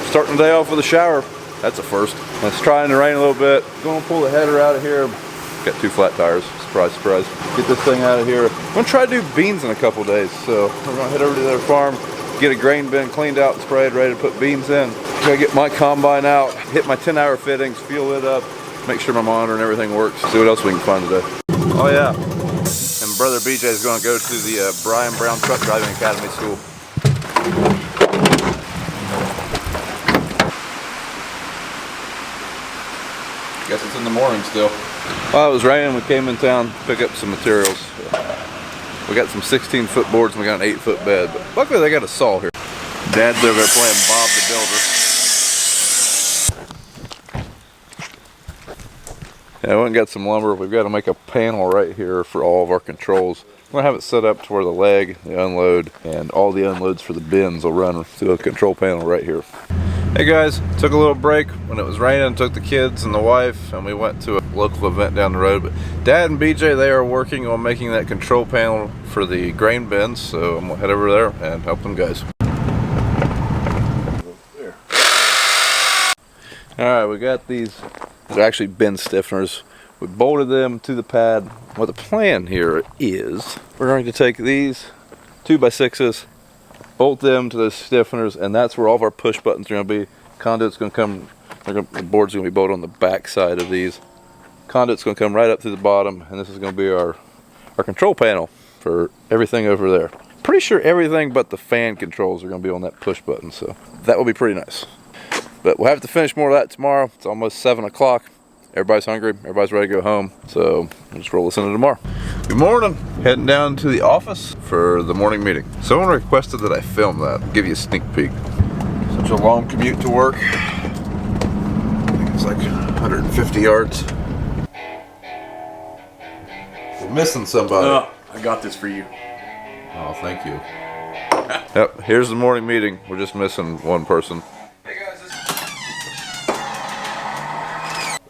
starting the day off with a shower. That's a first. It's trying to rain a little bit. Gonna pull the header out of here. Got 2 flat tires. Surprise, surprise. Get this thing out of here. I'm gonna try to do beans in a couple days. So we're gonna head over to their farm, get a grain bin cleaned out and sprayed, ready to put beans in. Gotta get my combine out, hit my 10-hour fittings, fuel it up, make sure my monitor and everything works. See what else we can find today. Oh yeah. And brother BJ is gonna go to the Brian Brown Truck Driving Academy School. Guess it's in the morning still. While it was raining, we came in town to pick up some materials. We got some 16-foot boards and we got an 8-foot bed. But luckily they got a saw here. Dad's over there playing Bob the Builder. Yeah, we went and got some lumber. We've got to make a panel right here for all of our controls. We're gonna have it set up to where the leg, the unload, and all the unloads for the bins will run through a control panel right here. Hey guys, took a little break when it was raining, took the kids and the wife, and we went to a local event down the road. But Dad and BJ, they are working on making that control panel for the grain bins, so I'm gonna head over there and help them guys. There. Alright, we got these. They're actually bin stiffeners. We bolted them to the pad. What the plan here is, we're going to take these 2x6s, bolt them to those stiffeners, and that's where all of our push buttons are going to be. Conduit's going to come, the board's going to be bolted on the back side of these. Conduit's going to come right up through the bottom, and this is going to be our control panel for everything over there. Pretty sure everything but the fan controls are going to be on that push button, so that will be pretty nice. But we'll have to finish more of that tomorrow. It's almost 7 o'clock. Everybody's hungry, everybody's ready to go home, so we'll just roll this into tomorrow. Good morning. Heading down to the office for the morning meeting. Someone requested that I film that. I'll give you a sneak peek. Such a long commute to work. I think it's like 150 yards. We're missing somebody. I got this for you. Oh, thank you. Yep, here's the morning meeting. We're just missing one person.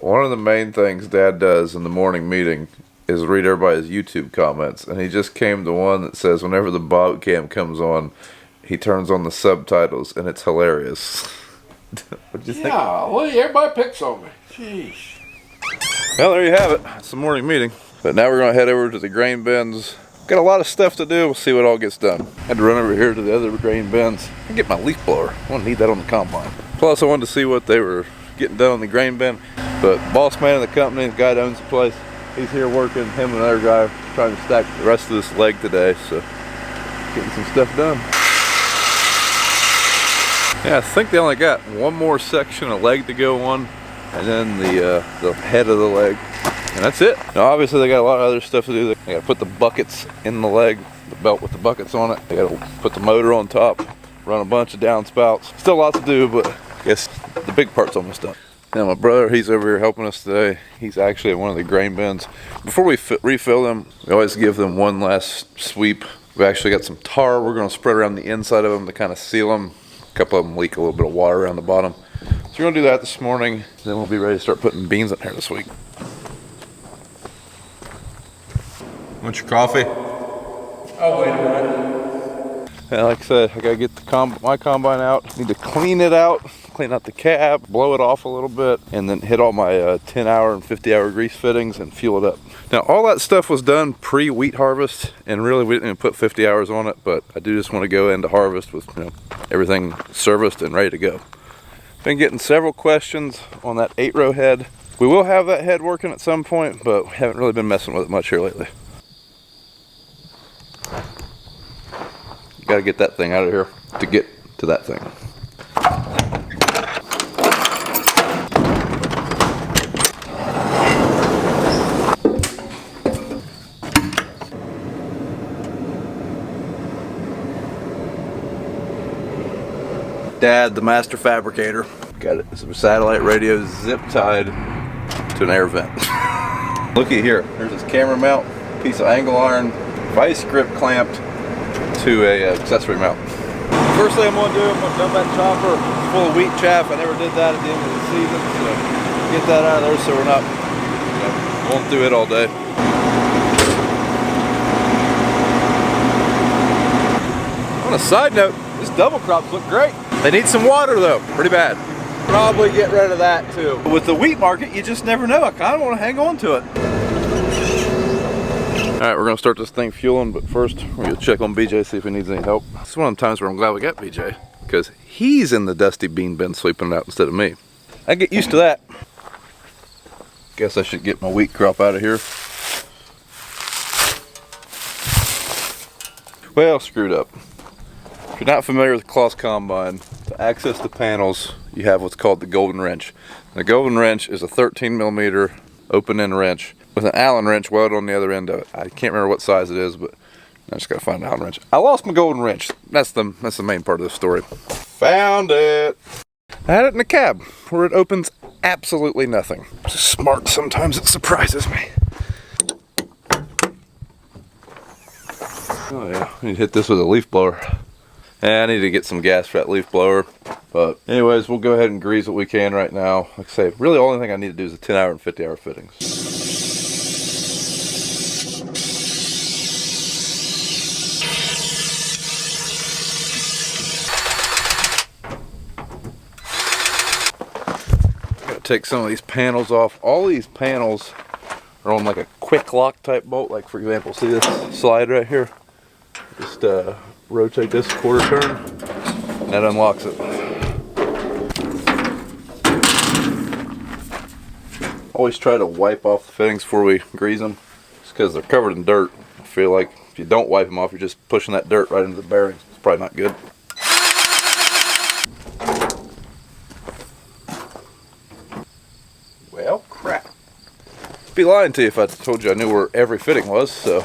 One of the main things Dad does in the morning meeting is read everybody's YouTube comments, and he just came to one that says whenever the bob cam comes on, he turns on the subtitles, and it's hilarious. What'd you think? Yeah, well, everybody picks on me. Jeez. Well, there you have it. It's the morning meeting. But now we're going to head over to the grain bins. Got a lot of stuff to do. We'll see what all gets done. Had to run over here to the other grain bins and get my leaf blower. I want to need that on the combine. Plus, I wanted to see what they were getting done on the grain bin. But boss man of the company, the guy that owns the place, he's here working. Him and another guy trying to stack the rest of this leg today. So getting some stuff done. Yeah, I think they only got one more section of leg to go on, and then the head of the leg, and that's it. Now obviously they got a lot of other stuff to do. They got to put the buckets in the leg, the belt with the buckets on it. They got to put the motor on top, run a bunch of downspouts. Still lots to do, but I guess the big part's almost done. Now my brother, he's over here helping us today. He's actually at one of the grain bins. Before we refill them, we always give them one last sweep. We actually got some tar we're going to spread around the inside of them to kind of seal them. A couple of them leak a little bit of water around the bottom. So we're going to do that this morning. Then we'll be ready to start putting beans in here this week. Want your coffee? Oh, wait a minute. Yeah, like I said, I gotta get my combine out. Need to clean it out, clean out the cab, blow it off a little bit, and then hit all my 10-hour and 50-hour grease fittings and fuel it up. Now, all that stuff was done pre-wheat harvest, and really we didn't even put 50 hours on it, but I do just want to go into harvest with everything serviced and ready to go. Been getting several questions on that 8-row head. We will have that head working at some point, but we haven't really been messing with it much here lately. Gotta get that thing out of here to get to that thing. Dad, the master fabricator, got it. Some satellite radio zip tied to an air vent. Looky here. There's this camera mount, piece of angle iron, vice grip clamped to a accessory mount. First thing I'm going to do, I'm going to dump that chopper full of wheat chaff. I never did that at the end of the season, so get that out of there so we're not going through it all day. On a side note, these double crops look great. They need some water though, pretty bad. Probably get rid of that too. With the wheat market, you just never know. I kind of want to hang on to it. All right, we're gonna start this thing fueling, but first we're gonna check on BJ, see if he needs any help. This is one of the times where I'm glad we got BJ, because he's in the dusty bean bin sweeping it out instead of me. I get used to that. Guess I should get my wheat crop out of here. Well, screwed up. If you're not familiar with the Kloss Combine, to access the panels, you have what's called the golden wrench. The golden wrench is a 13mm open-end wrench with an Allen wrench welded on the other end of it. I can't remember what size it is, but I just gotta find an Allen wrench. I lost my golden wrench. That's the main part of the story. Found it. I had it in the cab where it opens absolutely nothing. It's smart. Sometimes it surprises me. Oh yeah, I need to hit this with a leaf blower. And I need to get some gas for that leaf blower. But anyways, we'll go ahead and grease what we can right now. Like I say, really the only thing I need to do is a 10-hour and 50-hour fittings. Gotta take some of these panels off. All these panels are on like a quick lock type bolt. Like for example, see this slide right here? Just rotate this quarter turn, and that unlocks it. Always try to wipe off the fittings before we grease them, just because they're covered in dirt. I feel like if you don't wipe them off, you're just pushing that dirt right into the bearings. It's probably not good. Well, crap. I'd be lying to you if I told you I knew where every fitting was, so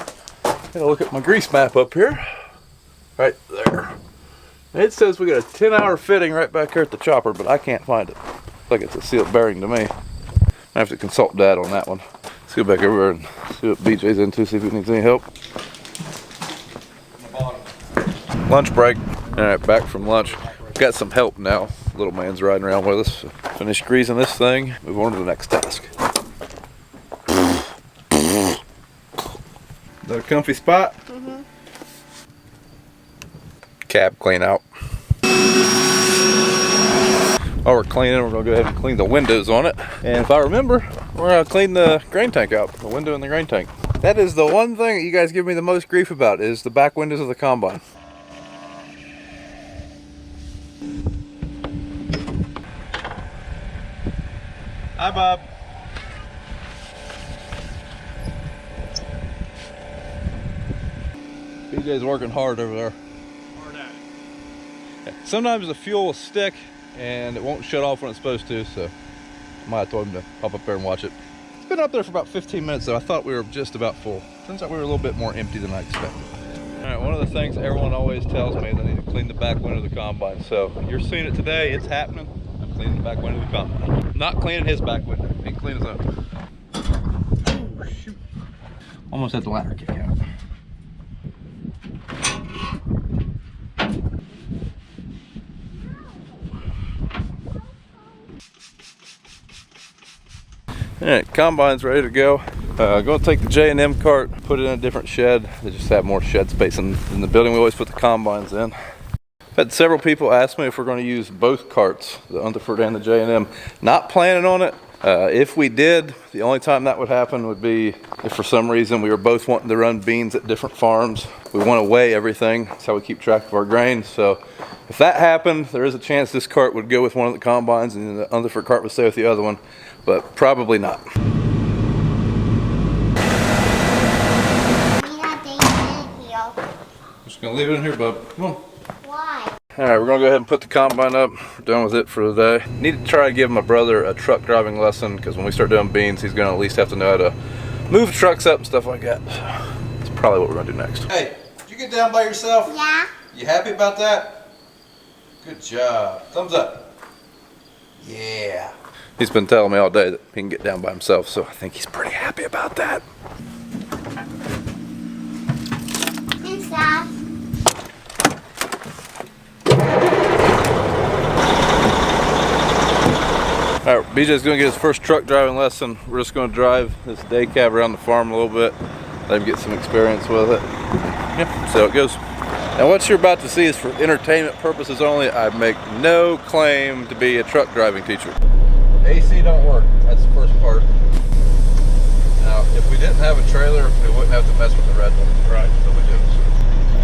I gotta look at my grease map up here. Right there. It says we got a 10-hour fitting right back here at the chopper, but I can't find it. Looks like it's a sealed bearing to me. I have to consult Dad on that one. Let's go back over and see what BJ's into, see if he needs any help. Lunch break. Alright, back from lunch. We've got some help now. Little man's riding around with us. So finish greasing this thing, move on to the next task. Is that a comfy spot? Mm-hmm. Cab clean out. While we're cleaning, we're gonna go ahead and clean the windows on it. And if I remember, we're gonna clean the grain tank out, the window in the grain tank. That is the one thing that you guys give me the most grief about, is the back windows of the combine. Hi, Bob. BJ's working hard over there. Sometimes the fuel will stick and it won't shut off when it's supposed to, so I might have told him to hop up there and watch it. It's been up there for about 15 minutes though. I thought we were just about full. Turns out we were a little bit more empty than I expected. Alright, one of the things everyone always tells me is I need to clean the back window of the combine. So you're seeing it today, it's happening. I'm cleaning the back window of the combine. Not cleaning his back window, he can clean his own. Oh shoot. Almost had the ladder kick out. Alright, combine's ready to go. Going to take the J&M cart, put it in a different shed. They just have more shed space in the building we always put the combines in. I've had several people ask me if we're going to use both carts, the Underford and the J&M. Not planning on it. If we did, the only time that would happen would be if for some reason we were both wanting to run beans at different farms. We want to weigh everything. That's how we keep track of our grain. So if that happened, there is a chance this cart would go with one of the combines and the Underford cart would stay with the other one. But probably not. Just gonna leave it in here, bub. Come on. Why? Alright, we're gonna go ahead and put the combine up. We're done with it for the day. Need to try to give my brother a truck driving lesson, because when we start doing beans, he's gonna at least have to know how to move trucks up and stuff like that. That's probably what we're gonna do next. Hey, did you get down by yourself? Yeah. You happy about that? Good job. Thumbs up. Yeah. He's been telling me all day that he can get down by himself, so I think he's pretty happy about that. Thanks, Dad. Alright, BJ's gonna get his first truck driving lesson. We're just gonna drive this day cab around the farm a little bit, let him get some experience with it. Yeah, see how it goes. Now what you're about to see is for entertainment purposes only. I make no claim to be a truck driving teacher. AC don't work, that's the first part. Now, if we didn't have a trailer, we wouldn't have to mess with the red one. Right. So we do.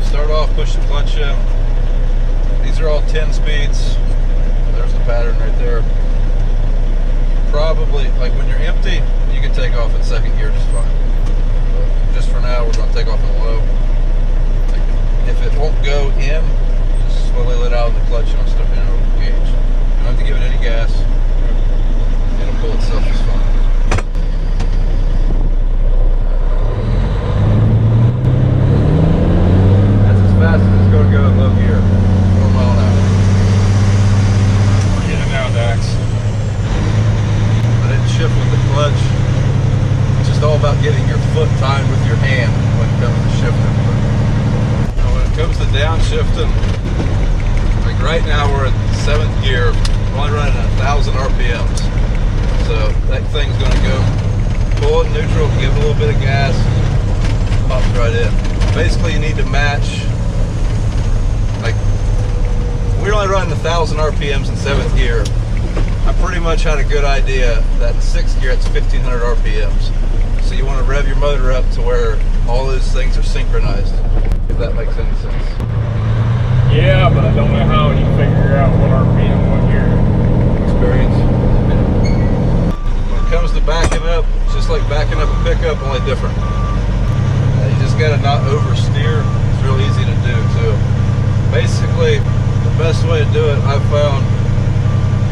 Start off, push the clutch in. These are all 10 speeds. There's the pattern right there. Probably, like when you're empty, you can take off in second gear just fine. But just for now, we're going to take off in low. Like, if it won't go in, just slowly let out of the clutch and step in over the gauge. You don't have to give it any gas. It'll pull itself just fine. That's as fast as it's going to go in low gear. 4 mile an hour. We're getting now, Dax. I didn't shift with the clutch. It's just all about getting your foot timed with your hand when it comes to shifting. But when it comes to downshifting, like right now we're at 7th gear, we're only running at 1,000 RPMs. So that thing's going to go pull it neutral, give it a little bit of gas, pops right in. Basically, you need to match. Like we're only running 1,000 RPMs in 7th gear. I pretty much had a good idea that in 6th gear it's 1,500 RPMs. So you want to rev your motor up to where all those things are synchronized, if that makes any sense. Yeah, but I don't know how you figure out what RPM, what gear. Experience. When it comes to backing up, it's just like backing up a pickup, only different. You just got to not oversteer. It's real easy to do too. Basically, the best way to do it, I've found,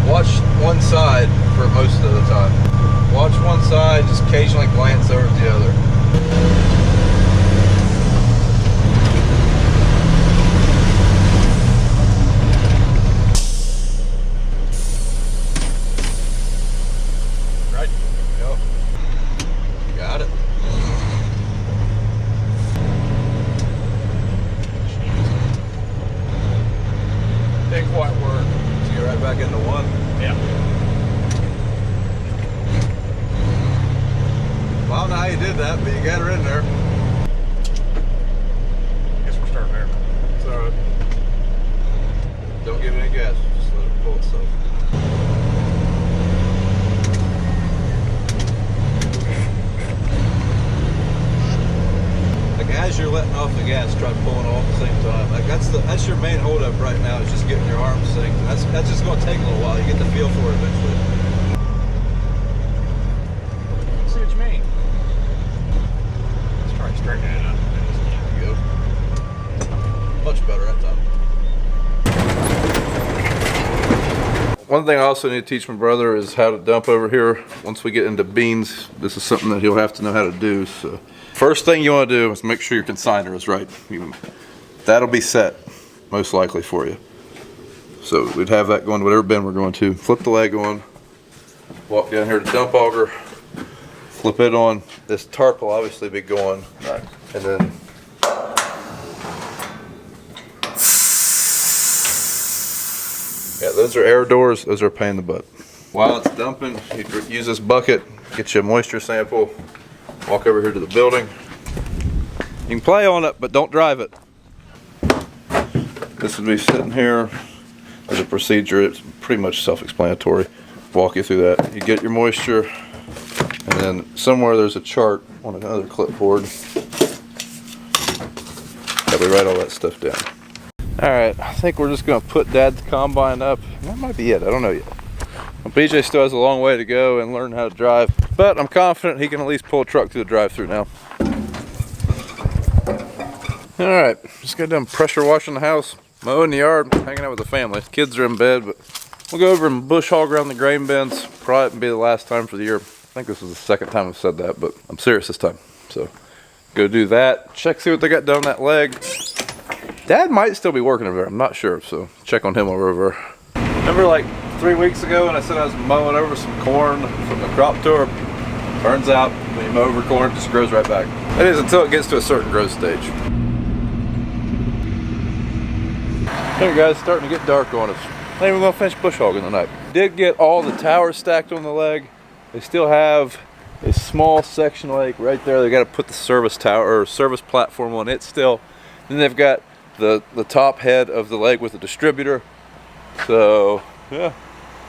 watch one side for most of the time. Watch one side, just occasionally glance over to the other. Right? Yep. Got it. Didn't quite work. So you're right back into one. Yeah. Well, I don't know how you did that, but you got her in there. Guess we're starting there. So don't give it any gas, just let it pull itself. Like as you're letting off the gas, try pulling off at the same time. Like that's your main holdup right now, is just getting your arms synced. That's just going to take a little while. You get the feel for it eventually. I see what you mean. Let's try straightening it up. There you go. Much better that time. One thing I also need to teach my brother is how to dump over here. Once we get into beans, this is something that he'll have to know how to do. So first thing you want to do is make sure your consigner is right. That'll be set, most likely for you. So we'd have that going to whatever bin we're going to. Flip the leg on, walk down here to dump auger, flip it on. This tarp will obviously be going. Right. And then yeah, those are air doors. Those are a pain in the butt. While it's dumping, you use this bucket, get you a moisture sample, walk over here to the building. You can play on it, but don't drive it. This would be sitting here. There's a procedure. It's pretty much self-explanatory. Walk you through that. You get your moisture, and then somewhere there's a chart on another clipboard. Yeah, we write all that stuff down. Alright, I think we're just going to put Dad's combine up. That might be it, I don't know yet. Well, BJ still has a long way to go and learn how to drive, but I'm confident he can at least pull a truck through the drive-thru now. Alright, just got done pressure washing the house, mowing the yard, hanging out with the family. Kids are in bed, but we'll go over and bush hog around the grain bins. Probably be the last time for the year. I think this is the second time I've said that, but I'm serious this time. So, go do that. Check, see what they got done on that leg. Dad might still be working over there, I'm not sure, so check on him over. Remember like 3 weeks ago when I said I was mowing over some corn from the crop tour? Turns out when you mow over corn, it just grows right back. That is until it gets to a certain growth stage. Hey guys, it's starting to get dark on us. Not even gonna finish bush hogging tonight. Did get all the towers stacked on the leg. They still have a small section like right there. They got to put the service tower or service platform on it still. Then they've got the top head of the leg with the distributor. So yeah,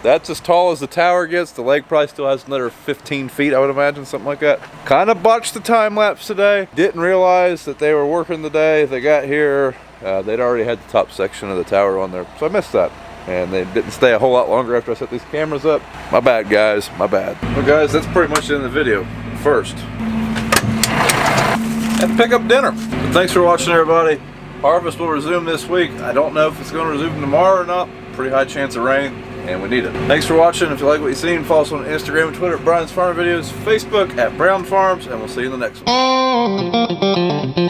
that's as tall as the tower gets. The leg probably still has another 15 feet, I would imagine, something like that. Kind of botched the time lapse today. Didn't realize that they were working today. They got here, they'd already had the top section of the tower on there, so I missed that. And they didn't stay a whole lot longer after I set these cameras up. My bad, guys, my bad. Well, guys, that's pretty much the end of the video. First, have to pick up dinner. But thanks for watching, everybody. Harvest will resume this week. I don't know if it's going to resume tomorrow or not. Pretty high chance of rain, and we need it. Thanks for watching. If you like what you've seen, follow us on Instagram and Twitter at Brian's Farm Videos, Facebook at Brown Farms, and we'll see you in the next one.